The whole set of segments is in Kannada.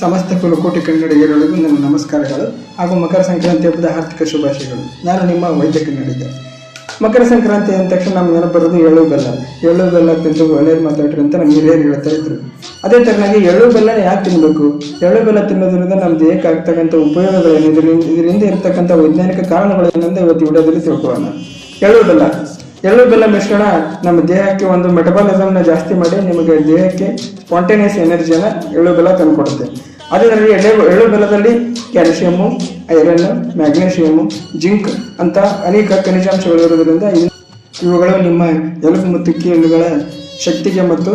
ಸಮಸ್ತ ಕುಲಕೋಟಿ ಕನ್ನಡಿಗರಿಗೂ ನನ್ನ ನಮಸ್ಕಾರಗಳು ಹಾಗೂ ಮಕರ ಸಂಕ್ರಾಂತಿ ಹಬ್ಬದ ಆರ್ಥಿಕ ಶುಭಾಶಯಗಳು. ನಾನು ನಿಮ್ಮ ವೈದ್ಯ ಕನ್ನಡಿಗ. ಮಕರ ಸಂಕ್ರಾಂತಿ ಅಂದ ತಕ್ಷಣ ನಮ್ಗೆ ನೆನಪು ಎಳ್ಳು ಬೆಲ್ಲ ತಿಂದು ಒಳ್ಳೇದು ಮಾತಾಡ್ರಿ ಅಂತ ನಮ್ಮ ಹಿರಿಯರು ಹೇಳ್ತಾ ಇದ್ರು. ಅದೇ ತರನಾಗಿ ಎಳ್ಳು ಬೆಲ್ಲನ ಯಾಕೆ ತಿನ್ಬೇಕು? ಎಳ್ಳು ಬೆಲ್ಲ ತಿನ್ನೋದ್ರಿಂದ ನಮ್ಮ ದೇಹಕ್ಕೆ ಆಗ್ತಕ್ಕಂಥ ಉಪಯೋಗಗಳೇನು, ಇದರಿಂದ ಇರ್ತಕ್ಕಂಥ ವೈಜ್ಞಾನಿಕ ಕಾರಣಗಳೇನಂತ ಇವತ್ತು ವಿಡಿಯೋದಲ್ಲಿ ತಿಳ್ಕೊಳ್ಳೋಣ. ಎಳ್ಳು ಬೆಲ್ಲ ಮಿಶ್ರಣ ನಮ್ಮ ದೇಹಕ್ಕೆ ಒಂದು ಮೆಟಬಾಲಿಸಮ್ನ ಜಾಸ್ತಿ ಮಾಡಿ ನಿಮಗೆ ದೇಹಕ್ಕೆ ಸ್ಪಾಂಟೇನಿಯಸ್ ಎನರ್ಜಿಯನ್ನು ಎಳ್ಳು ಬೆಲ್ಲ ತಂದುಕೊಡುತ್ತೆ. ಅದರಲ್ಲಿ ಎಳ್ಳು ಬೆಲ್ಲದಲ್ಲಿ ಕ್ಯಾಲ್ಸಿಯಮ್ಮು, ಐರನ್, ಮ್ಯಾಗ್ನೇಷಿಯಮು, ಜಿಂಕ್ ಅಂತ ಅನೇಕ ಖನಿಜಾಂಶಗಳು ಇರೋದ್ರಿಂದ ಇವುಗಳು ನಿಮ್ಮ ಎಲುಬು ಮತ್ತು ಕೀಲುಗಳ ಶಕ್ತಿಗೆ ಮತ್ತು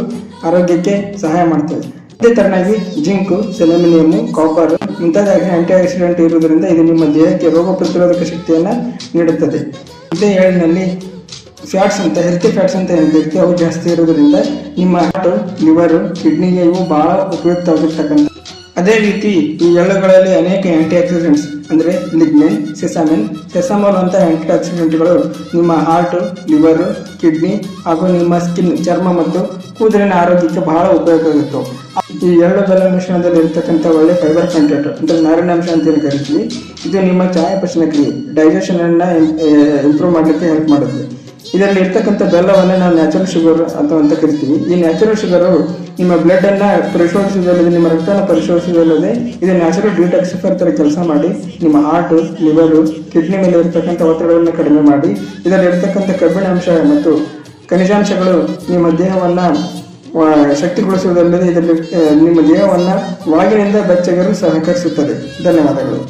ಆರೋಗ್ಯಕ್ಕೆ ಸಹಾಯ ಮಾಡ್ತವೆ. ಅದೇ ತರನಾಗಿ ಜಿಂಕು, ಸೆಲೆನಿಯಮ್ಮು, ಕಾಪರ್ ಮುಂತಾದ ಆಂಟಿ ಆಕ್ಸಿಡೆಂಟ್ ಇರುವುದರಿಂದ ಇದು ನಿಮ್ಮ ದೇಹಕ್ಕೆ ರೋಗ ಪ್ರತಿರೋಧಕ ಶಕ್ತಿಯನ್ನು ನೀಡುತ್ತದೆ. ಇದೇ ಎಳ್ಳಿನಲ್ಲಿ ಹೆಲ್ತಿ ಫ್ಯಾಟ್ಸ್ ಅಂತ ಏನಿರುತ್ತೆ ಅವು ಜಾಸ್ತಿ ಇರೋದ್ರಿಂದ ನಿಮ್ಮ ಹಾರ್ಟ್, ಲಿವರು, ಕಿಡ್ನಿಗೆ ಇವು ಬಹಳ ಉಪಯುಕ್ತವಾಗಿರ್ತಕ್ಕಂಥ. ಅದೇ ರೀತಿ ಈ ಎಳ್ಳುಗಳಲ್ಲಿ ಅನೇಕ ಆಂಟಿ ಆಕ್ಸಿಡೆಂಟ್ಸ್ ಅಂದರೆ ಲಿಗ್ನಿನ್, ಸೆಸಮೋಲ್ ಅಂತ ಆಂಟಿ ಆಕ್ಸಿಡೆಂಟ್ಗಳು ನಿಮ್ಮ ಹಾರ್ಟ್, ಲಿವರು, ಕಿಡ್ನಿ ಹಾಗೂ ನಿಮ್ಮ ಸ್ಕಿನ್, ಚರ್ಮ ಮತ್ತು ಕೂದಲಿನ ಆರೋಗ್ಯಕ್ಕೆ ಬಹಳ ಉಪಯೋಗ ಆಗುತ್ತವೆ. ಈ ಎಳ್ಳು ಬೆಲ್ಲ ಮಿಶ್ರಣದಲ್ಲಿ ಇರತಕ್ಕಂಥ ಒಳ್ಳೆ ಫೈಬರ್ ಕಂಟೆಂಟ್ ಅಂದರೆ ನಾರಿನಾಂಶ ಅಂತ ಹೇಳಿ ಕರಿತೀವಿ. ಇದು ನಿಮ್ಮ ಚಯಾಪಚಯ ಕ್ರಿಯೆ, ಡೈಜೆಷನ್ ಅನ್ನ ಇಂಪ್ರೂವ್ ಮಾಡಲಿಕ್ಕೆ ಹೆಲ್ಪ್ ಮಾಡುತ್ತೆ. ಇದರಲ್ಲಿ ಇರ್ತಕ್ಕಂಥ ಬೆಲ್ಲವನ್ನು ನಾವು ನ್ಯಾಚುರಲ್ ಶುಗರ್ ಅಂತ ಕರಿತೀವಿ. ಈ ನ್ಯಾಚುರಲ್ ಶುಗರು ನಿಮ್ಮ ಬ್ಲಡ್ ಅನ್ನ ಪರಿಶೋಧಿಸಿದಲ್ಲದೆ, ನಿಮ್ಮ ರಕ್ತನ ಪರಿಶೋಧಿಸಿದಲ್ಲದೆ, ಇದು ನ್ಯಾಚುರಲ್ ಡಿಟಾಕ್ಸಿಫೈರ್ ತರ ಕೆಲಸ ಮಾಡಿ ನಿಮ್ಮ ಹಾರ್ಟ್, ಲಿವರು, ಕಿಡ್ನಿ ಮೇಲೆ ಇರತಕ್ಕಂಥ ಒತ್ತಡವನ್ನು ಕಡಿಮೆ ಮಾಡಿ ಇದರಲ್ಲಿ ಇರತಕ್ಕಂಥ ಕಬ್ಬಿಣಾಂಶ ಮತ್ತು ಖನಿಜಾಂಶಗಳು ನಿಮ್ಮ ದೇಹವನ್ನ ಶಕ್ತಿಗೊಳಿಸುವುದಲ್ಲದೆ ಇದರಲ್ಲಿ ನಿಮ್ಮ ದೇಹವನ್ನ ಒಳಗಿನಿಂದ ಬೆಚ್ಚಗಲು ಸಹಕರಿಸುತ್ತದೆ. ಧನ್ಯವಾದಗಳು.